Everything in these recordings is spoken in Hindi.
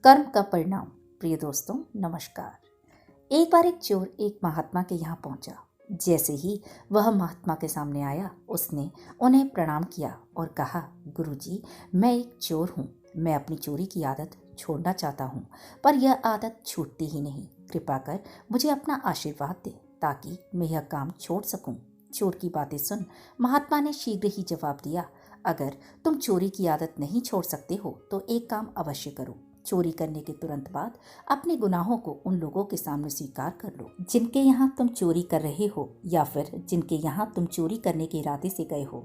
कर्म का परिणाम। प्रिय दोस्तों, नमस्कार। एक बार एक चोर एक महात्मा के यहाँ पहुंचा। जैसे ही वह महात्मा के सामने आया, उसने उन्हें प्रणाम किया और कहा, गुरुजी, मैं एक चोर हूँ। मैं अपनी चोरी की आदत छोड़ना चाहता हूँ, पर यह आदत छूटती ही नहीं। कृपा कर मुझे अपना आशीर्वाद दे ताकि मैं यह काम छोड़ सकूं। चोर की बातें सुन महात्मा ने शीघ्र ही जवाब दिया, अगर तुम चोरी की आदत नहीं छोड़ सकते हो तो एक काम अवश्य करो। चोरी करने के तुरंत बाद अपने गुनाहों को उन लोगों के सामने स्वीकार कर लो जिनके यहाँ तुम चोरी कर रहे हो, या फिर जिनके यहाँ तुम चोरी करने के इरादे से गए हो।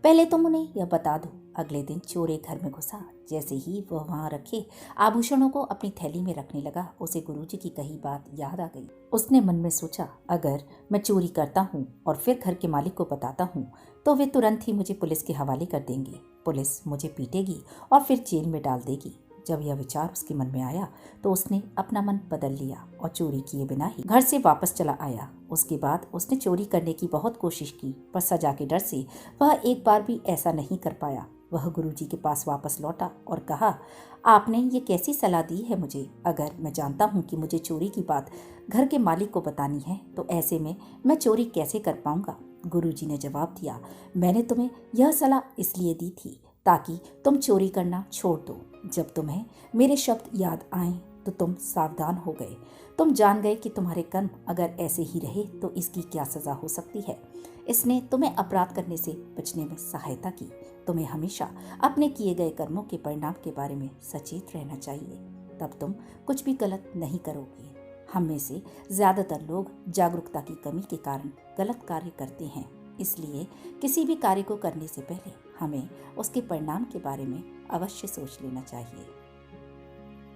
पहले तुम उन्हें यह बता दो। अगले दिन चोर एक घर में घुसा। जैसे ही वह वहाँ रखे आभूषणों को अपनी थैली में रखने लगा, उसे गुरुजी की कही बात याद आ गई। उसने मन में सोचा, अगर मैं चोरी करता हूँ और फिर घर के मालिक को बताता हूँ तो वे तुरंत ही मुझे पुलिस के हवाले कर देंगे। पुलिस मुझे पीटेगी और फिर जेल में डाल देगी। जब यह विचार उसके मन में आया तो उसने अपना मन बदल लिया और चोरी किए बिना ही घर से वापस चला आया। उसके बाद उसने चोरी करने की बहुत कोशिश की, पर सजा के डर से वह एक बार भी ऐसा नहीं कर पाया। वह गुरुजी के पास वापस लौटा और कहा, आपने ये कैसी सलाह दी है मुझे? अगर मैं जानता हूँ कि मुझे चोरी की बात घर के मालिक को बतानी है तो ऐसे में मैं चोरी कैसे कर पाऊंगा? गुरुजी ने जवाब दिया, मैंने तुम्हें यह सलाह इसलिए दी थी ताकि तुम चोरी करना छोड़ दो। जब तुम्हें मेरे शब्द याद आए तो तुम सावधान हो गए। तुम जान गए कि तुम्हारे कर्म अगर ऐसे ही रहे तो इसकी क्या सजा हो सकती है। इसने तुम्हें अपराध करने से बचने में सहायता की। तुम्हें हमेशा अपने किए गए कर्मों के परिणाम के बारे में सचेत रहना चाहिए, तब तुम कुछ भी गलत नहीं करोगे। हम में से ज्यादातर लोग जागरूकता की कमी के कारण गलत कार्य करते हैं, इसलिए किसी भी कार्य को करने से पहले हमें उसके परिणाम के बारे में अवश्य सोच लेना चाहिए।